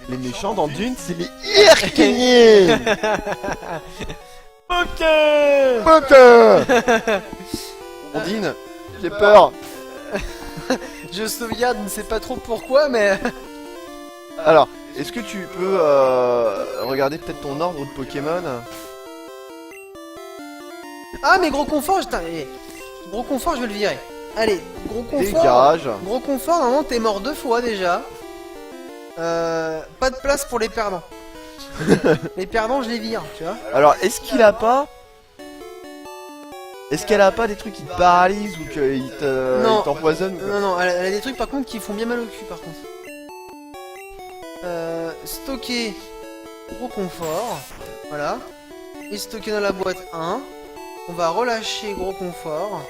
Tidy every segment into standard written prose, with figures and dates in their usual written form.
Les méchants dans Dune, c'est les Irkiniens. Ok. Poker. Ondine, j'ai peur. Je sauvegarde, ne sais pas trop pourquoi, mais... Alors, est-ce que tu peux regarder peut-être ton ordre de Pokémon? Ah, mais gros confort, gros confort, je vais le virer. Allez, gros confort. Dégage. Gros confort, normalement, t'es mort 2 fois déjà. Pas de place pour les perdants. Les perdants, je les vire, tu vois. Alors, est-ce qu'il a pas... Est-ce qu'elle a pas des trucs qui te paralysent ou qu'ils Non. t'empoisonnent? Non, non, elle a des trucs par contre qui font bien mal au cul, par contre. Stocker gros confort. Voilà. Et stocker dans la boîte 1. On va relâcher gros confort.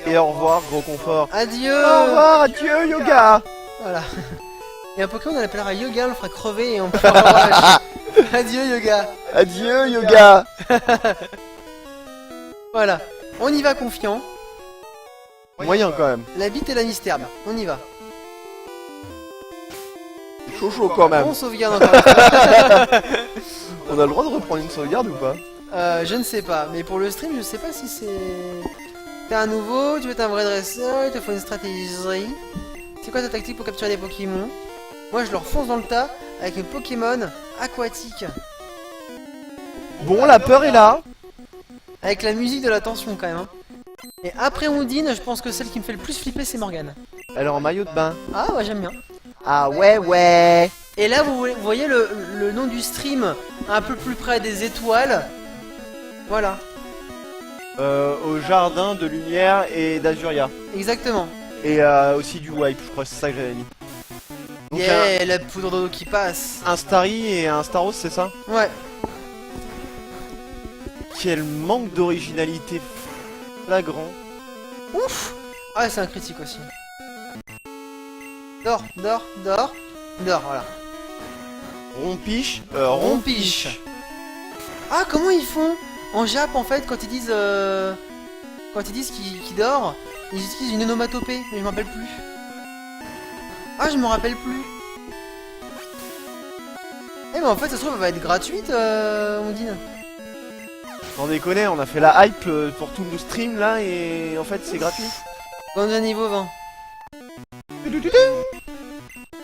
Et au revoir, gros confort. Adieu. Au revoir, adieu, yoga. Voilà. Il y a un Pokémon, on l'appellera Yoga, on le fera crever et on pourra le relâcher. Adieu Yoga. Adieu, yoga. Voilà. On y va confiant. Moyen quand même. La bite et la mystère. On y va. C'est chaud chaud quand même. On sauvegarde encore une fois. On a le droit de reprendre une sauvegarde ou pas? Je ne sais pas. Mais pour le stream, je sais pas si c'est... T'es un nouveau, tu veux être un vrai dresseur, il te faut une stratégie. C'est quoi ta tactique pour capturer des Pokémon? Moi, je leur fonce dans le tas avec un Pokémon aquatique. Bon, la peur est là. Avec la musique de la tension quand même. Hein. Et après Ondine, je pense que celle qui me fait le plus flipper, c'est Morgane. Elle est en maillot de bain. Ah ouais, j'aime bien. Ah ouais, ouais. Et là, vous voyez le nom du stream un peu plus près des étoiles. Voilà, Au jardin de lumière et d'Azuria. exactement. Et aussi du wipe, je crois que c'est ça que j'avais mis. Donc Yeah, la poudre d'eau qui passe. un Starry et un Staros, c'est ça? Ouais. Quel manque d'originalité flagrant. Ouf. Ah, c'est un critique aussi. Dors, dors, dors. Dors, voilà. Rompiche, Rompiche. Ah, comment ils font en Jap en fait quand ils disent qu'il dort, ils utilisent une onomatopée, mais je m'en rappelle plus. Ah, je me rappelle plus. Eh mais en fait ça se trouve elle va être gratuite Ondine. Sans déconner, on a fait la hype pour tout le stream là et en fait c'est gratuit. Ganja niveau 20.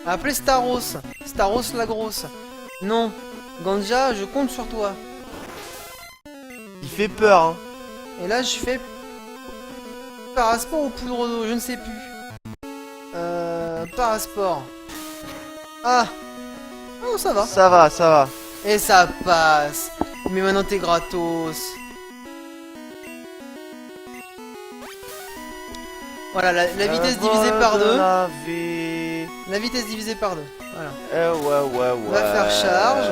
Appelez Staros. Staros la grosse. Non. Ganja, je compte sur toi. Il fait peur hein. Et là je fais Parasport ou poudre d'eau, je ne sais plus. Parasport. Ah. Oh ça va. Ça va, ça va. Et ça passe. Mais maintenant t'es gratos. Voilà, la vitesse divisée par 2. La vitesse divisée par 2. Voilà. Ouais. On va faire charge.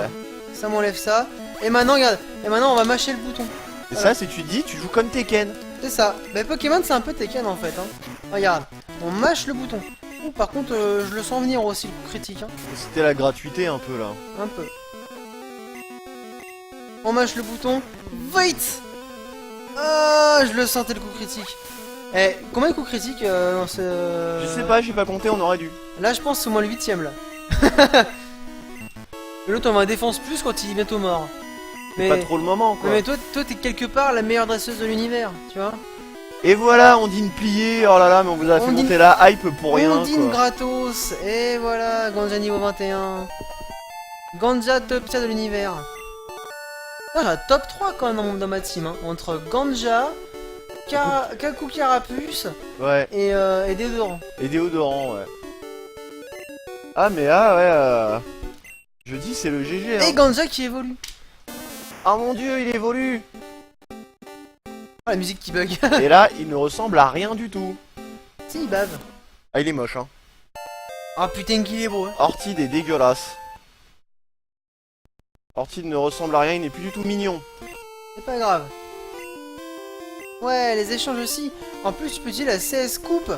Ça m'enlève ça. Et maintenant, regarde. Et maintenant, on va mâcher le bouton. Et Voilà. ça, c'est tu dis, tu joues comme Tekken. C'est ça. Mais Pokémon, c'est un peu Tekken en fait. Hein. Regarde. On mâche le bouton. Ouh, par contre, je le sens venir aussi, le coup critique. Hein. C'était la gratuité un peu là. Un peu. On mâche le bouton. Wait. Ah, je le sentais le coup critique. Eh, combien de coups critiques dans ce... Je sais pas, j'ai pas compté, on aurait dû. Là, je pense que c'est au moins le 8ème là. L'autre, on va défense plus quand il est bientôt mort. Mais Pas trop le moment quoi. mais toi t'es quelque part la meilleure dresseuse de l'univers, tu vois. Et voilà, Ondine pliée, oh là là, mais on vous a fait Ondine- monter la hype pour rien Ondine quoi. gratos. Et voilà, Ganja niveau 21. Ganja top tier de l'univers. Ah, j'ai un top 3 quand même dans ma team. Hein. Entre Ganja, Kaku Carapuce Ouais, et Déodorant. et déodorant, ouais. Ah mais ah ouais, je dis c'est le GG Et hein. Ganja qui évolue. Ah mon dieu, il évolue. Ah, la musique qui bug. Et là, il ne ressemble à rien du tout. Si, il bave. Ah, il est moche hein. Ah putain qu'il est beau. Hein. Ortide est dégueulasse. Ortide ne ressemble à rien, il n'est plus du tout mignon. C'est pas grave. Ouais, les échanges aussi. En plus, tu peux utiliser la CS Coupe.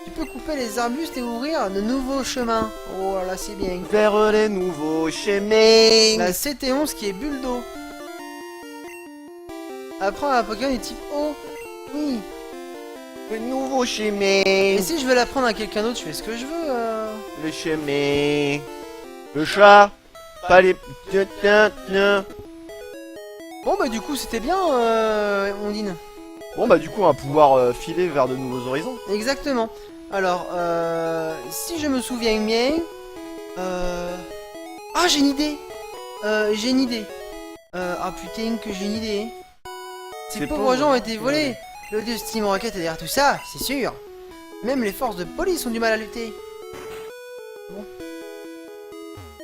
Tu peux couper les arbustes et ouvrir de nouveaux chemins. Oh là, c'est bien. Vers les nouveaux chemins. La CT11 qui est bulle d'eau. Apprends un Pokémon du type eau. Oui. Le nouveau chemin. Et si je veux l'apprendre à quelqu'un d'autre, je fais ce que je veux. Le chemin. Le chat. Pas les... Tiens, tiens, tiens. Bon bah du coup c'était bien, Ondine. Bon bah du coup on va pouvoir filer vers de nouveaux horizons. Exactement. Alors, si je me souviens bien... Ah, j'ai une idée. J'ai une idée. Ah putain que j'ai une idée. Ces Ces pauvres pauvres gens ont été gens. volés. Le dieu Steam Rocket est derrière tout ça, c'est sûr. Même les forces de police ont du mal à lutter.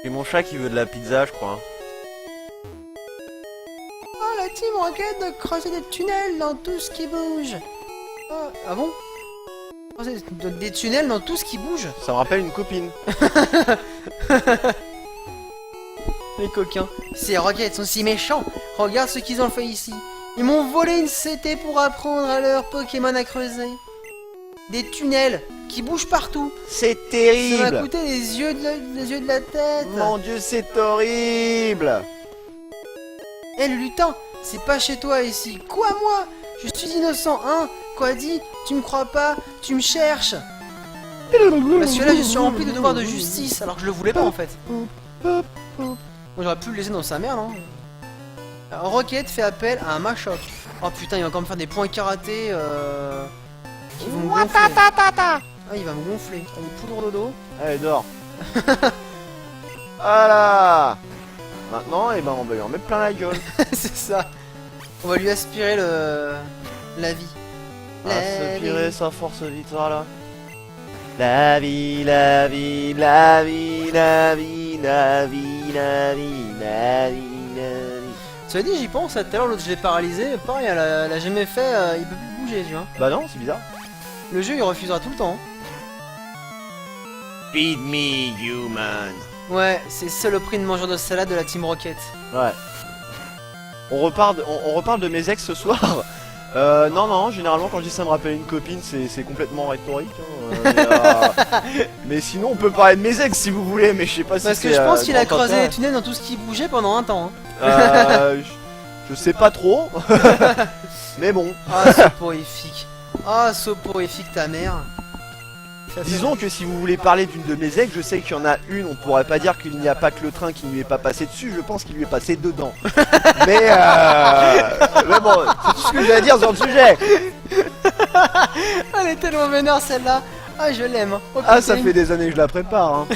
Et mon chat qui veut de la pizza, je crois. Ah, la Team Rocket de creuser des tunnels dans tout ce qui bouge. Ah bon? Creuser des tunnels dans tout ce qui bouge? Ça me rappelle une copine. Les coquins. Ces Rockets sont si méchants. Regarde ce qu'ils ont fait ici. Ils m'ont volé une CT pour apprendre à leurs Pokémon à creuser. Des tunnels qui bougent partout. C'est Ça m'a terrible. coûté les yeux de la tête. Mon dieu, c'est horrible. Eh le lutin, c'est pas chez toi ici. Quoi moi? Je suis innocent, hein? Quoi dit? Tu me crois pas? Tu me cherches? Parce que là je suis rempli de devoirs de justice alors que je le voulais pas en fait. Moi j'aurais pu le laisser dans sa merde hein. Alors, Rocket fait appel à un Machop. Oh putain il va encore me faire des points karaté qui vont me gonfler. Ah il va me gonfler. Allez poudre dodo. Allez, dors. Voilà. Maintenant, eh ben, on va lui en mettre plein la gueule. C'est ça. On va lui aspirer la vie. Aspirer sa force vitale là. La vie, la vie, la vie, la vie, la vie, la vie, la vie, la vie. Cela dit j'y pense, tout à l'heure l'autre je l'ai paralysé, pareil elle a jamais fait, il peut plus bouger tu vois. Bah non, c'est bizarre. Le jeu il refusera tout le temps. Feed me, human. Ouais, c'est ça le prix de mangeur de salade de la Team Rocket. Ouais. On reparle de mes ex ce soir. Non, non, généralement quand je dis ça me rappelle une copine, c'est complètement rhétorique. Hein, mais sinon, on peut parler de mes ex si vous voulez, mais je sais pas si Parce que c'est, je pense qu'il a grand creusé intérêt. les tunnels dans tout ce qui bougeait pendant un temps. Hein. Je sais pas trop. Mais bon. Ah, soporifique. Ah, soporifique ta mère. Ça, Disons que si vous voulez parler d'une de mes ex, je sais qu'il y en a une, on pourrait pas dire qu'il n'y a pas que le train qui ne lui est pas passé dessus, je pense qu'il lui est passé dedans. mais bon, c'est tout ce que j'ai à dire sur le sujet. Elle est tellement vénère celle-là. Ah, je l'aime. Hein. Oh, Ah, ça putain. fait des années que je la prépare. Hein.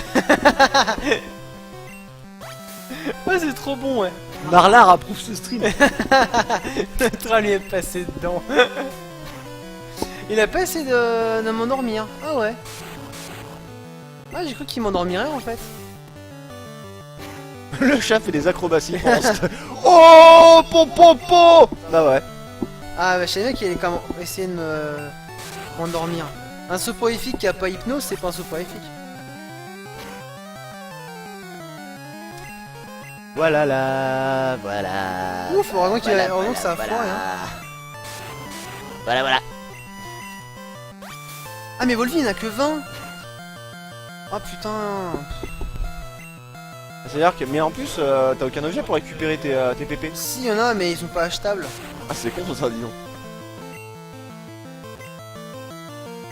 Ouais, c'est trop bon, ouais. Marlar approuve ce stream. Le train lui est passé dedans. Il a pas essayé de m'endormir. Ah ouais. Ah, j'ai cru qu'il m'endormirait en fait. Le chat fait des acrobaties pendant ce... Oh, popopo. Bah ouais. Ah, bah, je savais qu'il allait quand même essayer de m'endormir. Un soporifique qui a pas hypnose, c'est pas un soporifique. Voilà là, voilà. Ouf, heureusement qu'il voilà, a- heureusement que ça a voilà. foiré, hein. Voilà, voilà. Ah, mais Volvi il n'a que 20. Oh putain. C'est-à-dire que, mais en plus, t'as aucun objet pour récupérer tes PP. Si, y en a, mais ils sont pas achetables. Ah, c'est con ça, dis donc.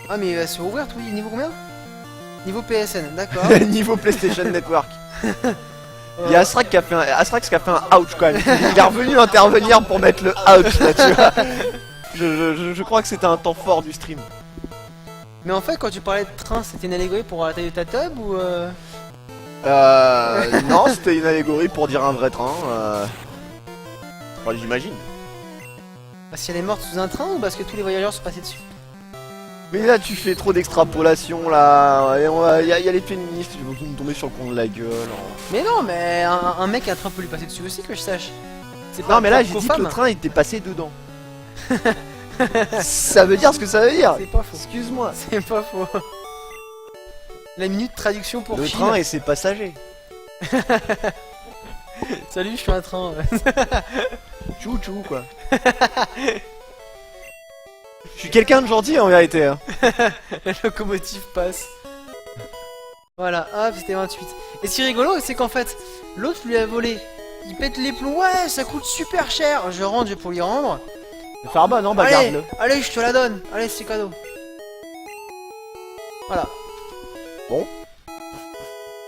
Ah, mais il va se rouvrir tout. Niveau combien? Niveau PSN, d'accord. Niveau PlayStation Network. Il y a Astrax qui a fait un ouch quand même. Il est revenu intervenir pour mettre le ouch là, tu vois. Je crois que c'était un temps fort du stream. Mais en fait, quand tu parlais de train, c'était une allégorie pour la taille de ta tub ou Non, c'était une allégorie pour dire un vrai train. Enfin, j'imagine. parce qu'elle est morte sous un train ou parce que tous les voyageurs sont passés dessus? Mais là, tu fais trop d'extrapolation là. Il y a les féministes qui vont nous tomber sur le con de la gueule. Hein. Mais non, mais un mec, un train peut lui passer dessus aussi, que je sache. C'est Non, mais là, propre j'ai aux dit que le femmes. train était passé dedans. Ça veut dire ce que ça veut dire. C'est pas faux. Excuse-moi. C'est pas faux. La minute traduction pour Le Phil. train et ses passagers. Salut, je suis un train. Tchou tchou quoi. Je suis quelqu'un de gentil en vérité. Hein. La locomotive passe. Voilà, hop, c'était 28. Et ce qui est rigolo, c'est qu'en fait, l'autre lui a volé. Il pète les plombs. Ouais, ça coûte super cher. Je rentre, je vais pour lui rendre. Farba, non, bah Allez, garde-le. allez, je te la donne. Allez, c'est cadeau. Voilà. Bon.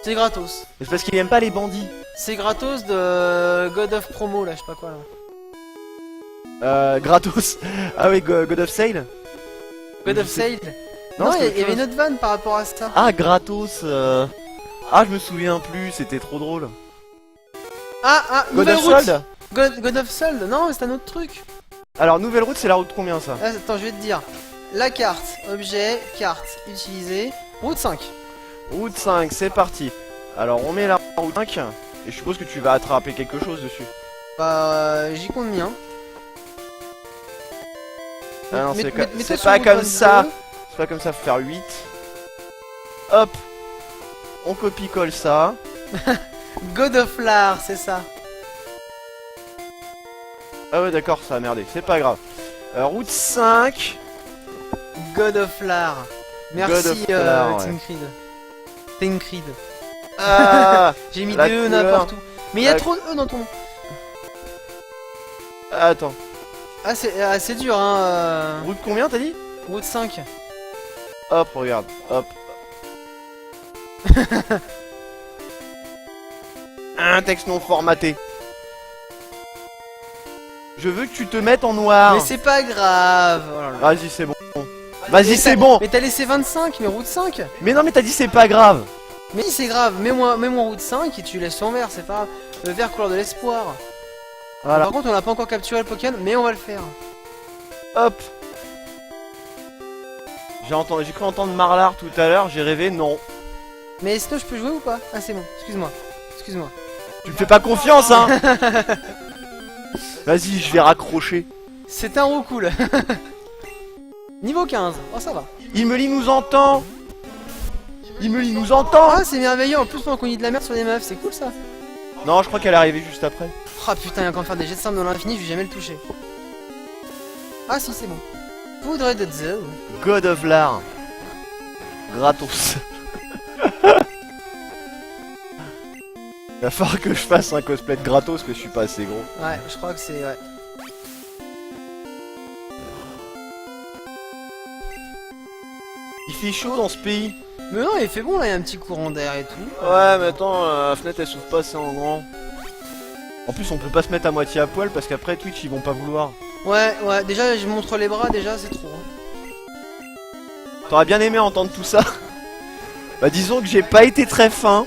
C'est gratos. C'est parce qu'il aime pas les bandits. C'est gratos de God of Promo là, je sais pas quoi là. Gratos. Ah oui, God of Sale. God Je of sais- Sale. Non, Non, c'était il y avait autre une autre vanne par rapport à ça. Ah, gratos. Ah, je me souviens plus, c'était trop drôle. Ah, God nouvelle of route. Sold. God of Sold. Non, c'est un autre truc. Alors, nouvelle route, c'est la route combien ça? Ah, attends, je vais te dire. La carte, objet, carte, utilisée. Route 5. Route 5, c'est parti. Alors, on met la route 5. Et je suppose que tu vas attraper quelque chose dessus. Bah, j'y compte bien. Ah non, Mets- c'est mets- mets-toi sur pas route comme 22. ça. C'est pas comme ça, faut faire 8. Hop. On copie-colle ça. God of l'art, c'est ça. Ah ouais, d'accord, ça a merdé. C'est pas grave. Route 5. God of l'art. God Merci, of l'art, Team Creed. Team Creed. Ah. J'ai mis La des E couleur. n'importe où. Mais il y a La- trop de E dans ton nom. Attends. Ah, c'est dur, hein. Route combien, t'as dit? Route 5. Hop, regarde. Hop. Un texte non formaté. Je veux que tu te mettes en noir. Mais c'est pas grave. Oh là là. Vas-y, c'est bon. Vas-y, c'est bon. Mais t'as laissé 25, mais route 5. Mais non, mais t'as dit c'est pas grave. Mais si, c'est grave, mets-moi route 5 et tu laisses ton vert, c'est pas grave. Le vert couleur de l'espoir. Voilà. Par contre, on n'a pas encore capturé le Pokémon, mais on va le faire. Hop. J'ai cru entendre Marlar tout à l'heure, j'ai rêvé, non. Mais sinon, je peux jouer ou pas? Ah, c'est bon, excuse-moi. Excuse-moi. Tu me fais pas confiance, hein. Vas-y, je vais raccrocher. C'est un roux cool. Niveau 15. Oh, ça va. Imelie nous entend. Imelie nous entend. Ah, c'est merveilleux. En plus, pendant qu'on dit de la merde sur les meufs, c'est cool ça. Non, je crois qu'elle est arrivée juste après. Oh putain, il y a encore faire des jets de sable dans l'infini, je vais jamais le toucher. Ah, si, c'est bon. Poudre de Zou. God of l'art. Gratos. Il va falloir que je fasse un cosplay de gratos parce que je suis pas assez gros. Ouais, je crois que c'est. Ouais. Il fait chaud dans ce pays. Mais non, il fait bon là, il y a un petit courant d'air et tout. Ouais, mais attends, la fenêtre elle s'ouvre pas assez en grand. En plus, on peut pas se mettre à moitié à poil parce qu'après Twitch ils vont pas vouloir. Ouais, déjà, je montre les bras, déjà, c'est trop. Hein. T'aurais bien aimé entendre tout ça. Bah, disons que j'ai pas été très fin.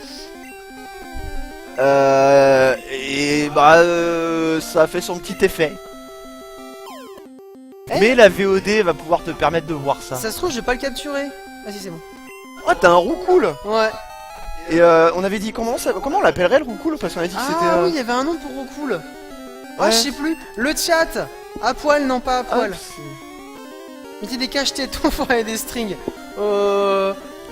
Et bah, ça a fait son petit effet. Eh Mais la VOD va pouvoir te permettre de voir ça. Ça se trouve, je vais pas le capturer. Ah, si, c'est bon. Oh, t'as un roucoule. Ouais. Et on avait dit comment on l'appellerait le roucoule parce qu'on a dit que c'était. Ah oui, il y avait un nom pour cool. Ah, Ouais. je sais plus. Le chat. À poil, non pas à Ah, poil. Mettez des cache-tétons pour aller des strings.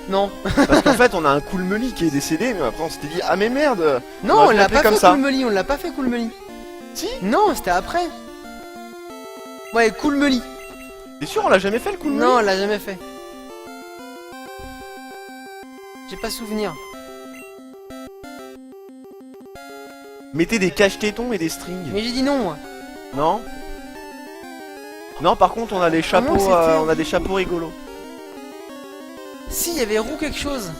Non. Parce qu'en fait, on a un Cool Meli qui est décédé, mais après on s'était dit ah mais merde. Non, On on va l'a l'appeler pas comme fait ça. Cool Meli, on l'a pas fait Cool Meli. Si. Non, c'était après. Ouais, Cool Meli. T'es sûr on l'a jamais fait le Cool Meli? Non, on l'a jamais fait. J'ai pas souvenir. Mettez des cache-tétons et des strings. Mais j'ai dit non, moi. Non. Non, par contre, on a des chapeaux, Comment c'était on a des chapeaux rigolos. Si, il y avait roue quelque chose.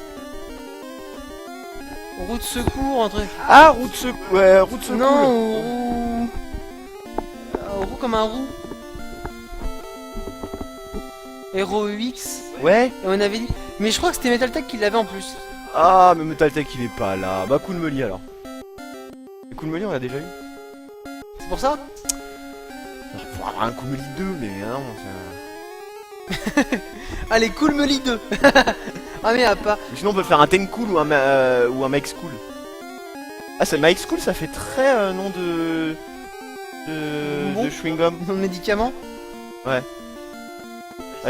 Roue de secours, entre. Ah, roue de secours. Ouais, roue de secours. Non, roue. Roue comme un roux. Hero UX. Ouais. Et on avait dit. Mais je crois que c'était Metal Tech qui l'avait en plus. Ah, mais Metal Tech il est pas là. Bah, Cool Meli alors. Et Cool Meli on l'a déjà eu. C'est pour ça? On pourrait avoir un Cool Meli 2, mais non. Allez, Cool Meli 2. Ah, mais à pas. Sinon, on peut faire un Ten Cool ou un Mike School. Ah, c'est Mike School, ça fait très nom de. Bon. De chewing gum. Mon médicament. Ah,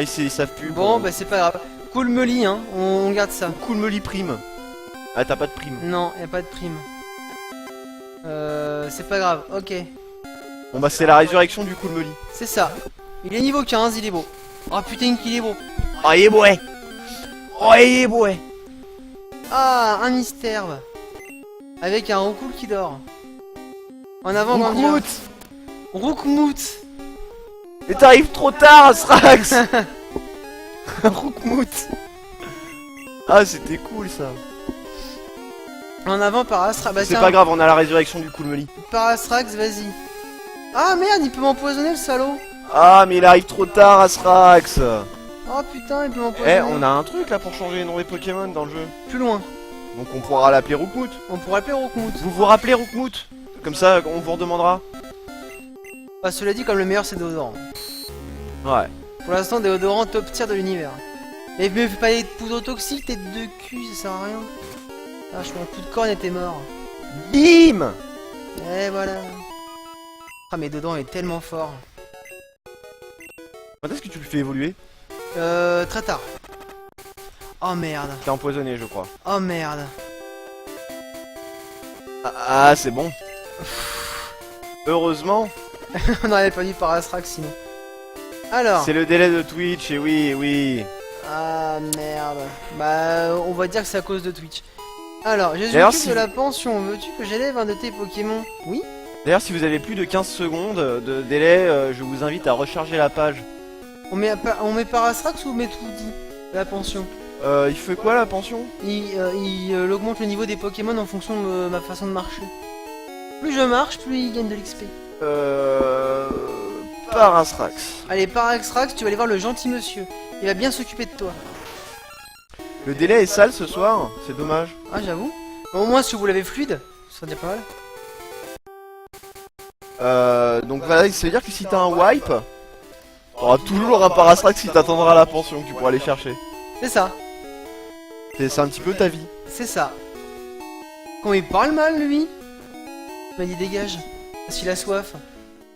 ils savent plus. Bon, bah c'est pas grave. Cool Meli, hein, on garde ça. Cool Meli prime. Ah, t'as pas de prime. Non, y a pas de prime. C'est pas grave, ok. Bon, bah, c'est la résurrection du Cool Meli. C'est ça. Il est niveau 15, il est beau. Oh putain qu'il est beau. Oh, il est beau, ouais. Oh, il est beau, ouais. Ah, un mystère. Avec un roucoule qui dort. En avant, Grandia. Roukmout. Roukmout. Et t'arrives trop tard, Srax. Roukmout. Ah, c'était cool ça. En avant, Parasrax. Bah, C'est tiens, pas grave, on a la résurrection du Coolmeli. Parasrax, vas-y. Ah merde, il peut m'empoisonner le salaud. Ah, mais il arrive trop tard, Asrax. Oh putain, il peut Eh, m'empoisonner. on a un truc là pour changer les noms des Pokémon dans le jeu. Plus loin. Donc on pourra l'appeler Roukmout. On pourrait appeler Roukmout. Vous vous rappelez Roukmout? Comme ça, on vous redemandera. Bah, cela dit, comme le meilleur, c'est déodorant. Ouais. Pour l'instant, déodorant top tier de l'univers. Mais me fais pas des poudres toxiques, tête de cul, ça sert à rien. Ah, je suis un coup de corne et t'es mort. Bim. Et voilà. Ah, mais dedans est tellement fort. Quand est-ce que tu le fais évoluer? Très tard. Oh merde. T'es empoisonné, je crois. Oh merde. Ah, c'est bon. Heureusement, On aurait pas dit Parasrax sinon. Alors. c'est le délai de Twitch, et oui, oui. Ah merde. Bah, on va dire que c'est à cause de Twitch. Alors, Jésus D'ailleurs, Christ si- de la pension, veux-tu que j'élève un de tes Pokémon? Oui. D'ailleurs, si vous avez plus de 15 secondes de délai, je vous invite à recharger la page. On met Parasrax ou on met tout dit? La pension. Il fait quoi la pension? Il augmente le niveau des Pokémon en fonction de ma façon de marcher. Plus je marche, plus il gagne de l'XP. Parasrax. Allez, Parasrax, tu vas aller voir le gentil monsieur. Il va bien s'occuper de toi. Le délai est sale ce soir, c'est dommage. Ah, j'avoue. Au moins, si vous l'avez fluide, ça serait déjà pas mal. Donc voilà, ça veut dire que si t'as un wipe, t'auras toujours un Parasrax qui t'attendra à la pension que tu pourras aller chercher. C'est ça, C'est un petit peu ta vie. c'est ça. Quand il parle mal, lui, il m'a dit dégage. Parce qu'il a soif.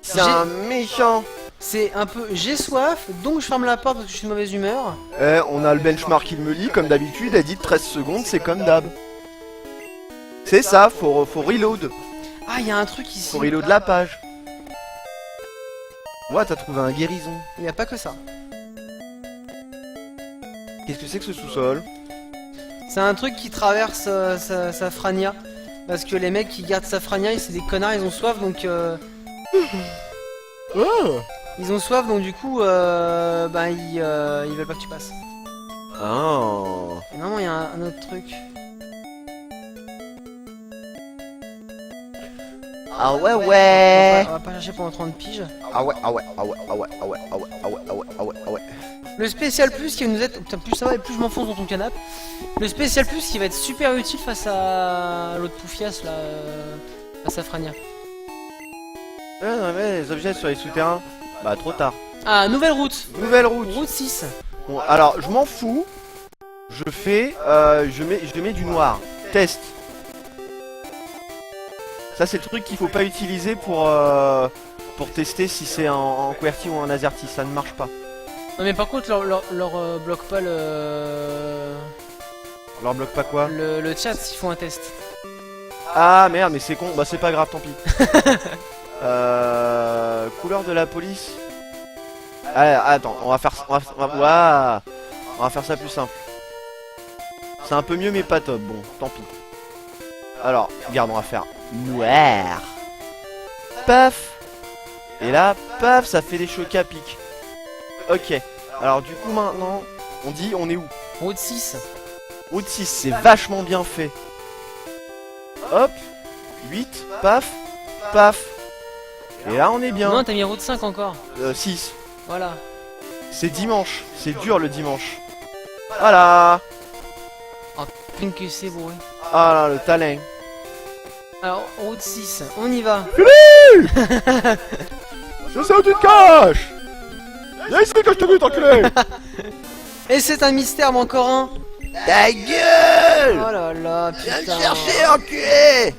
C'est un méchant. C'est un peu j'ai soif, donc je ferme la porte parce que je suis de mauvaise humeur. Eh, on a le benchmark qui me lit, comme d'habitude, elle dit 13 secondes, c'est comme d'hab. C'est ça, faut reload. Ah, il y a un truc ici. Faut reload la page. Ouais, t'as trouvé un guérison. Il n'y a pas que ça. Qu'est-ce que c'est que ce sous-sol? C'est un truc qui traverse Safrania. Parce que les mecs qui gardent Safrania, c'est des connards, ils ont soif donc. Oh. Ils ont soif donc du coup, bah ils veulent pas que tu passes. Oh. Et non, il y a un autre truc. Ah ouais. On va pas chercher pendant 30 piges. Ah ouais. Le spécial plus qui va nous être. Putain, plus ça va et plus je m'enfonce dans ton canapé. Le spécial plus qui va être super utile face à l'autre poufias là. À Safrania. Non mais les objets sur les souterrains. Bah trop tard. Ah, nouvelle route. Nouvelle route. Route 6. Bon, alors je m'en fous. Je fais, je mets du noir. Test. Ça c'est le truc qu'il faut pas utiliser pour tester si c'est en QWERTY ou en AZERTY. Ça ne marche pas. Non mais par contre leur bloque pas On leur bloque pas quoi? le chat s'ils font un test. Ah merde, mais c'est con. Bah c'est pas grave, tant pis. Couleur de la police. Allez, attends, on va faire ça plus simple. C'est un peu mieux mais pas top. Bon, tant pis. Alors, regarde, on va faire noir. Paf. Et là, paf, ça fait des chocs à pic. Ok. Alors du coup maintenant, on dit on est où? Route 6. Route 6, c'est vachement bien fait. Hop. 8, paf, paf. Et là on est bien. Non, t'as mis route 5 encore. 6. Voilà. C'est dimanche. C'est dur le dimanche. Voilà. Une que c'est bourré. Ah là, le talent. Alors, route 6, on y va. Je sais où tu te caches. Viens ici que je te bute, enculé. Et c'est un mystère, mais encore un. Ta gueule. Oh là là, Viens me putain. chercher, enculé.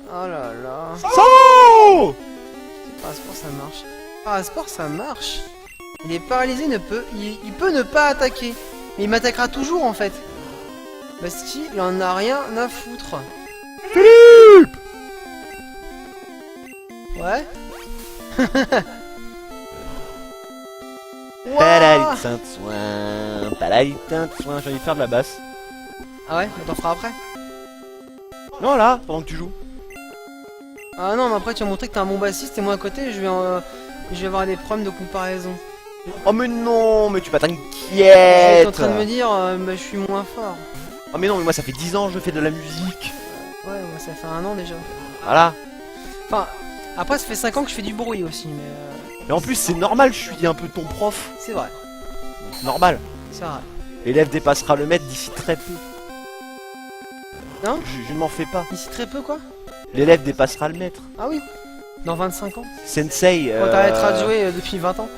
Oh là là. Saut. Parasport, ça marche. Parasport, ça marche. Il est paralysé, il peut ne pas attaquer. Mais il m'attaquera toujours en fait. Basti, il en a rien à foutre. Philippe. Ouais. Palalitin de soin, palalitin de soin. J'ai envie de faire de la basse. Ah ouais, mais t'en feras après. Non là, pendant que tu joues. Ah non, mais après tu vas montrer que t'es un bon bassiste et moi à côté je vais avoir des problèmes de comparaison. Oh mais non, mais tu vas T'es t'inquiète. en train de me dire, bah, je suis moins fort. Oh mais non, mais moi ça fait 10 ans que je fais de la musique. ça fait 1 an déjà. Voilà. Enfin, après ça fait 5 ans que je fais du bruit aussi, mais Et en plus, c'est normal, je suis un peu ton prof. c'est vrai, Normal. c'est vrai. L'élève dépassera le maître d'ici très peu. Non? Je ne m'en fais pas. Ici très peu quoi? L'élève dépassera le maître. Ah oui, dans 25 ans. Sensei. Quand t'arrêteras de jouer depuis 20 ans.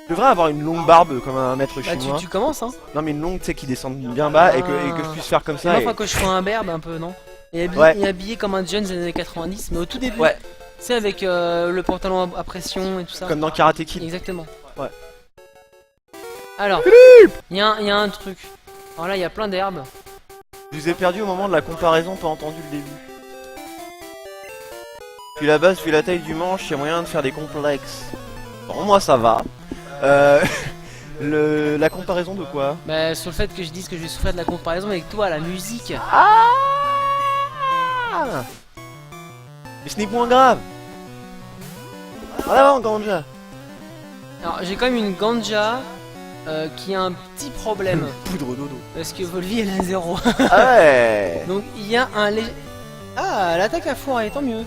Je devrais avoir une longue barbe comme un maître Bah chinois. tu commences hein. Non, mais une longue, tu sais, qui descend bien bas et que je puisse faire comme C'est ça. moi, Et... enfin que je sois un berbe un peu, non? Et habillé, Ouais. et habillé comme un jeune des années 90, mais au tout début. Ouais. Tu sais, avec le pantalon à pression et tout ça. Comme dans Karate Kid. Exactement. Ouais. Alors, il y a un truc. Alors là, il y a plein d'herbes. Je vous ai perdu au moment de la comparaison, pas entendu le début. Puis la base, puis la taille du manche, il y a moyen de faire des complexes. Bon, moi ça va. La comparaison de quoi? Bah, sur le fait que je dise que je vais souffrir de la comparaison avec toi, la musique. Ah! Mais ce n'est point grave. En avant, Ganja. Alors, j'ai quand même une ganja qui a un petit problème. Poudre dodo. Parce que Volvi, elle a 0. Ah ouais. Donc, il y a un léger. Ah, l'attaque à fourré, tant mieux.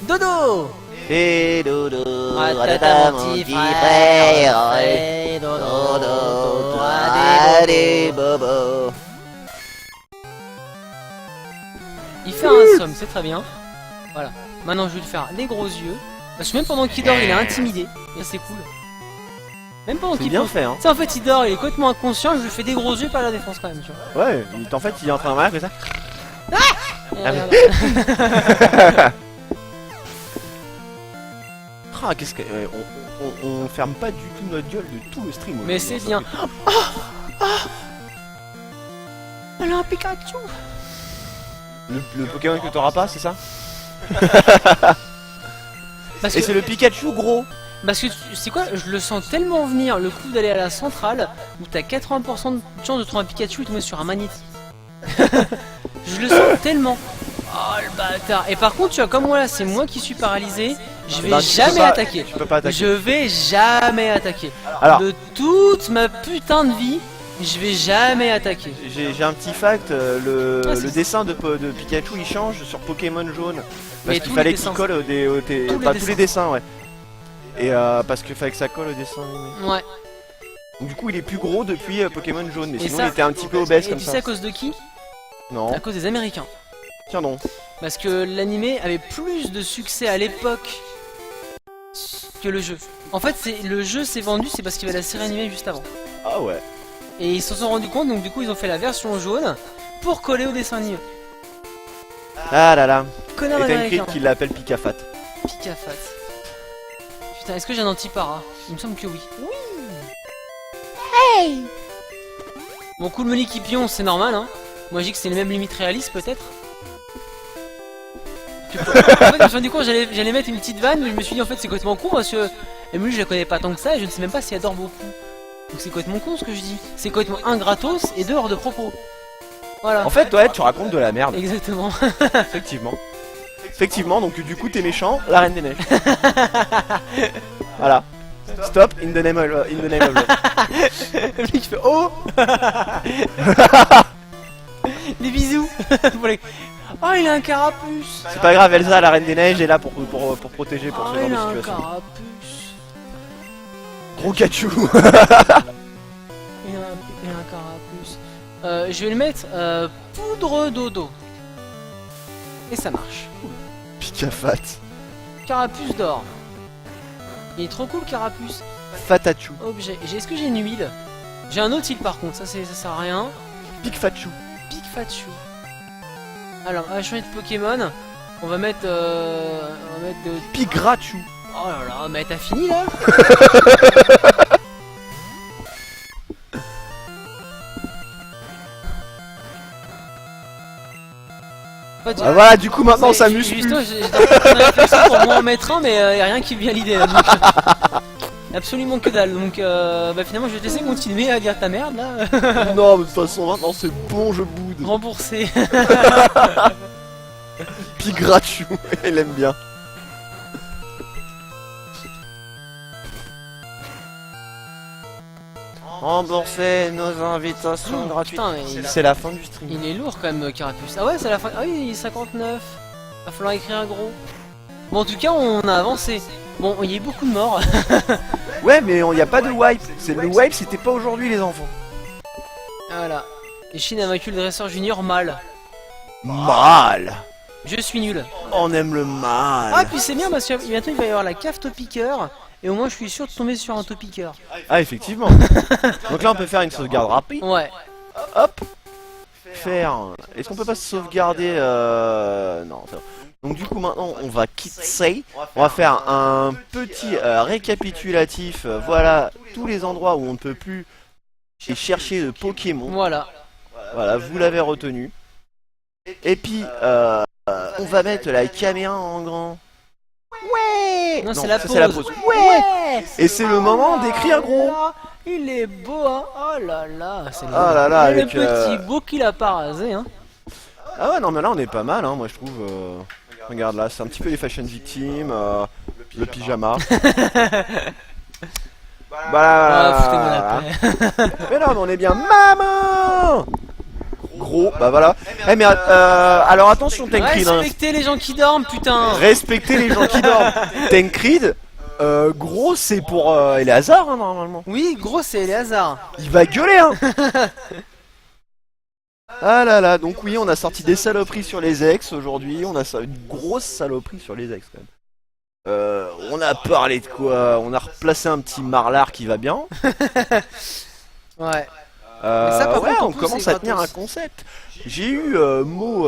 Dodo! Et dodo. Ratata, mon petit frère. Hey, dodo, dodo, toi des bobos. Il fait un somme, c'est très bien. Voilà. Maintenant, je vais lui faire des gros yeux. Parce que même pendant qu'il dort, il est intimidé. Et c'est cool. Même pendant C'est qu'il bien pose- fait, hein. Tu sais, en fait, il dort, il est complètement inconscient. Je lui fais des gros yeux par la défense quand même, tu vois. Ouais, en fait, il est en train de marrer comme ça. Et Ah, regarde. Ah, qu'est-ce que. On ferme pas du tout notre gueule de tout le stream. Mais aujourd'hui, c'est hein, bien. Elle a un Pikachu. Le Pokémon que t'auras pas, c'est ça? Parce Et que, c'est le Pikachu gros. c'est quoi, je le sens tellement venir le coup d'aller à la centrale où t'as 80% de chance de trouver un Pikachu et de tomber sur un magnétique. Je le sens tellement. Oh le bâtard. Et par contre, tu vois, comme moi là, c'est moi qui suis paralysé, je vais Bah, tu peux jamais pas- attaquer. Tu peux pas attaquer. Je vais jamais attaquer. Alors, De toute ma putain de vie, je vais jamais attaquer. j'ai un petit fact, Ah, c'est le ça. dessin de Pikachu il change sur Pokémon jaune. Mais Parce tous qu'il les fallait qu'il dessins. colle tous les dessins, ouais. Et parce qu'il fallait que ça colle au dessin animé. Ouais. Donc, du coup, il est plus gros depuis Pokémon jaune. Mais Et sinon, ça- il était un petit peu obèse Et comme tu ça. sais à cause de qui? Non, À cause des Américains. tiens donc. Parce que l'animé avait plus de succès à l'époque que le jeu. En fait, le jeu s'est vendu, c'est parce qu'il y avait la série animée juste avant. Ah ouais. Et ils s'en sont rendus compte, donc du coup ils ont fait la version jaune pour coller au dessin animé. Ah là là. Connard Et t'as une américain. crit qui l'appelle Pikafat. Picafat. Putain, est-ce que j'ai un antipara? Il me semble que oui. Oui. Hey. Bon, cool Meli qui pion, c'est normal, hein. Moi je dis que c'est les mêmes limites réalistes peut-être. En fait, je me suis rendu compte, j'allais mettre une petite vanne, mais je me suis dit en fait c'est complètement con parce que Emily je la connais pas tant que ça et je ne sais même pas si elle dort beaucoup. Donc c'est complètement con ce que je dis. C'est complètement ingratos et deux hors de propos. Voilà. En fait, ouais, tu racontes de la merde. Exactement. Effectivement. Effectivement, donc du coup, t'es méchant, la Reine des Neiges. Voilà. Stop in the name of love. Le mec fait oh. Des bisous. Pour les- Oh il a un carapuce. C'est pas grave, Elsa, la Reine des Neiges, est là pour protéger pour Oh ce genre il de a un situation. carapuce. Gros Kachu. Il a un carapuce. Je vais le mettre poudre dodo. Et ça marche. Pikafat. Carapuce d'or. Il est trop cool carapuce. Fatachu. Objet. Est-ce que j'ai une huile? J'ai un autre île par contre, ça sert à rien. Pikfachu. Pikachu. Alors, on va changer de Pokémon. On va mettre de... Pigrachu. Oh là là, mais t'as fini là? Pas du- Ah, voilà, du coup, maintenant, on Mais s'amuse plus. Justement, j'étais en train de faire une réflexion pour moi en mettre un, mais y a rien qui me vient à l'idée là. Donc, absolument que dalle. Donc, bah finalement, je vais te laisser continuer à dire ta merde là. Non, mais de toute façon, maintenant, c'est bon, je boude. Remboursé. Pigrachu. Elle aime bien. rembourser nos invitations gratuites. Putain, mais C'est la fin du stream. il est lourd quand même, Carapuce. Ah ouais, c'est la fin. Ah oui, il est 59. Va falloir écrire gros. Bon, en tout cas, on a avancé. Bon, il y a eu beaucoup de morts. Ouais, mais il n'y a pas de wipe. Le wipe, c'était pas aujourd'hui, les enfants. Voilà. Et Chine a vaincu le dresseur junior mal. Mal. Je suis nul. On aime le mal. Ah, puis c'est bien parce que bientôt il va y avoir la cave topiqueur. Et au moins, je suis sûr de tomber sur un topiqueur. Ah, effectivement. Donc là, on peut faire une sauvegarde rapide. Ouais. Hop. Faire. Est-ce qu'on peut pas se sauvegarder Non. Donc du coup, maintenant, on va quitter. On va faire un petit récapitulatif. Voilà tous les endroits où on ne peut plus chercher de Pokémon. Voilà. Voilà, vous l'avez retenu. Et puis, on va mettre la caméra en grand. Ouais. Non, Non, c'est la ça, pause. c'est la pause. Ouais. Et c'est le moment d'écrire gros. Il est beau, hein. Oh là là. C'est le, Ah là là, le avec, petit beau qu'il a pas rasé, hein. Ah ouais, non, mais là, on est pas mal, hein, moi, je trouve. Regarde là, c'est un petit peu les fashion victimes, le pyjama. Voilà. Ah, foutez-moi la paix. Mais non, mais on est bien. Maman. Gros, bah voilà. Eh mais alors attention, Tancred. Hein. Respectez les gens qui dorment, putain. Respectez les gens qui dorment. Tancred, gros, c'est pour Eleazar, hein, normalement. Oui, gros, c'est les hasards. Il va gueuler, hein. Ah là là, donc oui, on a sorti des saloperies sur les ex aujourd'hui. On a une grosse saloperie sur les ex, quand même. On a parlé de quoi? On a replacé un petit marlard qui va bien. Ouais. Mais ça, par ouais, contre, en on plus, commence c'est à tenir un gratos. concept. J'ai eu mot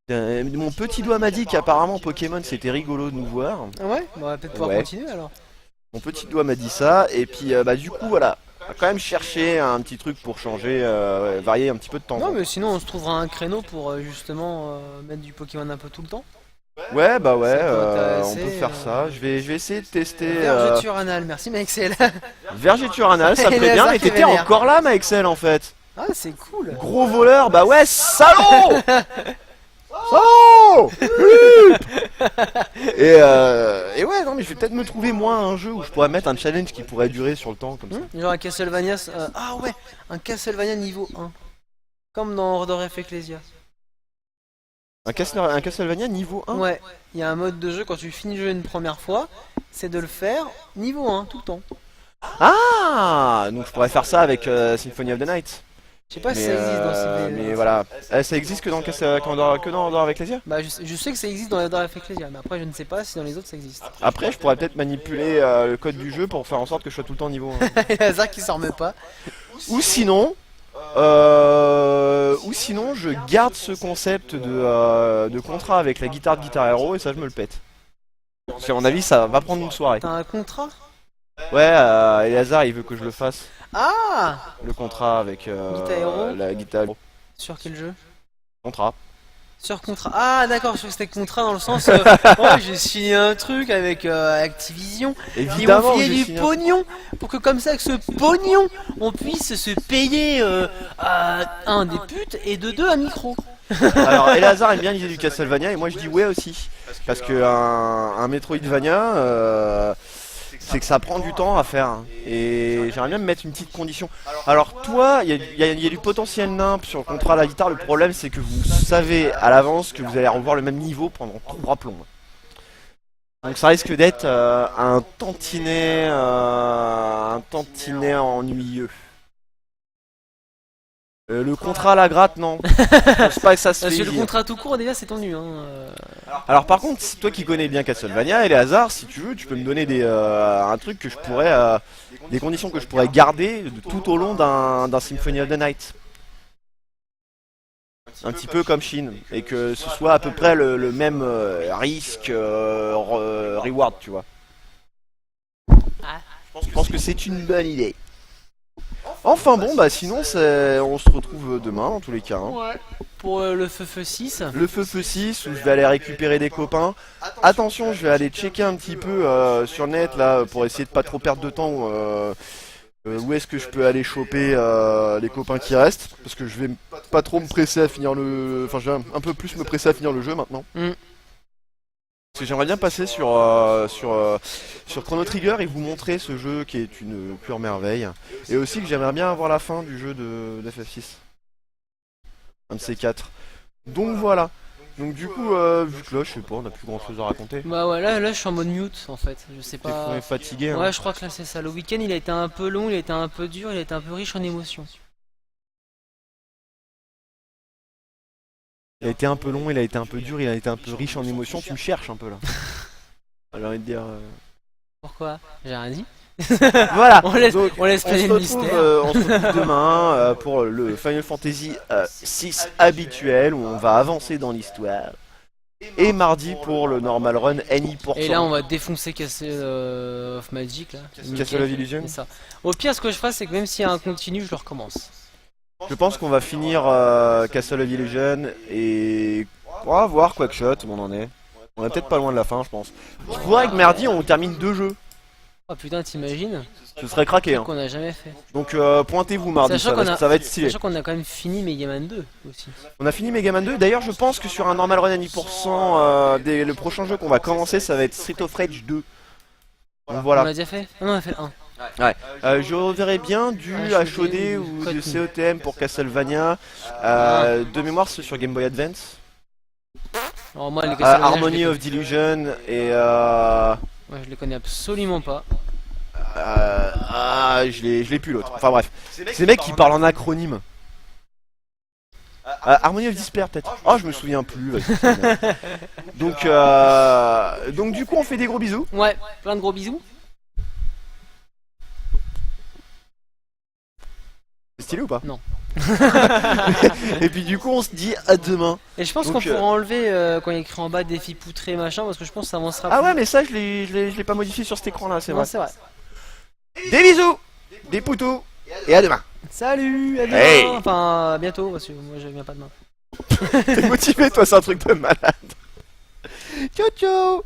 mon petit doigt m'a dit qu'apparemment Pokémon c'était rigolo de nous voir. Ah ouais. Bon, on va peut-être pouvoir Ouais. continuer alors. Mon petit doigt m'a dit ça et puis bah du coup voilà, on va quand même chercher un petit truc pour changer, varier un petit peu de temps. Non, mais sinon, on se trouvera un créneau pour justement mettre du Pokémon un peu tout le temps. Ouais bah ouais, Ça peut on intéresser, peut faire ça. Je vais essayer de tester Vergeture anale, merci Maxel. Vergeture anal, ça Et ferait le bien. hasard Mais qui t'étais vénère. encore là, Maxel en fait. Ah, c'est cool. Gros voleur, bah ouais, salaud. Salaud. Et ouais, non mais je vais peut-être me trouver moi un jeu où je pourrais mettre un challenge qui pourrait durer sur le temps comme ça. Genre un Castlevania. Ah ouais, un Castlevania niveau 1. Comme dans Order of Ecclesia. Un Castlevania niveau 1. Ouais, il y a un mode de jeu quand tu finis le jeu une première fois, c'est de le faire niveau 1 tout le temps. Ah, donc je pourrais faire ça avec Symphony of the Night. Je sais pas si ça existe dans ces mais voilà. Ça existe que dans que dans Order of Ecclesia. Bah je sais que ça existe dans Order of Ecclesia, mais après je ne sais pas si dans les autres ça existe. Après, je pourrais peut-être manipuler le code du jeu pour faire en sorte que je sois tout le temps niveau 1. Il y a hasard qui s'en remet pas. Ou sinon, je garde ce concept de contrat avec la guitare de Guitar Hero et ça je me le pète. Parce qu'à mon avis ça va prendre une soirée. T'as un contrat? Ouais, Eleazar il veut que je le fasse, Ah! le contrat avec Guitar Hero la guitare Hero. Sur quel jeu? Contrat. Sur contrat. Ah d'accord, je crois que c'était contrat dans le sens oh j'ai signé un truc avec Activision. Ils m'ont Évidemment, filé j'ai du signé un- pognon pour que comme ça avec ce pognon on puisse se payer un des putes et de deux un micro. Alors Eleazar aime bien l'idée du Castlevania et moi je dis ouais aussi. Parce que un Metroidvania, c'est que ça prend du temps à faire. Et j'aimerais bien me mettre une petite condition. Alors toi, il y a du potentiel nimp sur le contrat à la guitare. Le problème c'est que vous savez à l'avance que vous allez revoir le même niveau pendant 3 plombs. Donc ça risque d'être un tantinet ennuyeux. Le contrat à la gratte, non. Je pense pas que ça se Parce fait que le dire. contrat tout court déjà c'est tendu hein. Alors par contre, si toi qui connais bien Castlevania et les hasards, si tu veux, tu peux me donner un truc que je pourrais, des conditions que je pourrais garder tout au long d'un Symphony of the Night. Un petit peu comme Shin, et que ce soit à peu près le même risque reward, tu vois. Je pense que c'est une bonne idée. Enfin bon, bah sinon on se retrouve demain dans tous les cas. Hein. Pour le feu 6. Le feu 6 où je vais aller récupérer des copains. Attention, je vais aller checker un petit peu sur net là pour essayer de pas trop perdre de temps où est-ce que je peux aller choper les copains qui restent parce que je vais pas trop me presser à finir le enfin je vais un peu plus me presser à finir le jeu maintenant. Parce que j'aimerais bien passer sur Chrono Trigger et vous montrer ce jeu qui est une pure merveille. Et aussi que j'aimerais bien avoir la fin du jeu de FF6. Un de ces quatre. Donc voilà. Donc du coup, vu que là, je sais pas, on a plus grand chose à raconter. Bah ouais, là je suis en mode mute en fait, je sais On pas. est fatigué. Hein. Ouais, je crois que là c'est ça. Le week-end il a été un peu long, il a été un peu dur, il a été un peu riche en émotions. Il a été un peu long, il a été un peu dur, il a été un peu riche en émotions. Tu me cherches un peu là. J'ai envie de dire. Pourquoi? J'ai rien dit. Voilà. On laisse, Donc, on laisse planer le on mystère. se retrouve demain pour le Final Fantasy 6 habituel où on va avancer dans l'histoire. Et mardi pour le normal run NI%. Et là on va défoncer Castle of Magic là. Castle of Illusion. C'est ça. Au pire ce que je ferai c'est que même s'il y a un continu je le recommence. Je pense qu'on va finir Castle of Illusion et on va voir Quackshot où on en est. On est peut-être pas loin de la fin, je pense. Je pourrais que mardi on termine 2 jeux. Oh putain, t'imagines? Ce serait craqué. Hein. Qu'on a jamais fait. Donc pointez-vous mardi, ça va être stylé. Sachant qu'on a quand même fini Megaman 2 aussi. On a fini Megaman 2. D'ailleurs, je pense que sur un normal run à 10%, le prochain jeu qu'on va commencer, ça va être Street of Rage 2. Donc voilà. On l'a déjà fait? Non, on a fait le 1. Ouais. Je reverrai bien du HOD ou du COTM pour Castlevania. De mémoire, c'est sur Game Boy Advance. Alors moi, les Castlevania, Harmony of Delusion et moi je les connais absolument pas. je l'ai plus l'autre. Enfin bref, ces mecs qui parlent en acronyme. Harmony of Despair peut-être. Oh, je me souviens plus. Donc du coup, on fait des gros bisous. Ouais, plein de gros bisous. C'est stylé ou pas? Non. Et puis du coup, on se dit à demain. Et je pense qu'on pourra enlever quand il y a écrit en bas défi poutré machin parce que je pense que ça avancera. Ah ouais, mais ça, je l'ai pas modifié sur cet écran là, c'est vrai. C'est vrai. Des bisous, des poutous, et à demain. Salut, à demain. Hey. Enfin, bientôt parce que moi je viens pas demain. T'es motivé, toi, c'est un truc de malade. Ciao, ciao.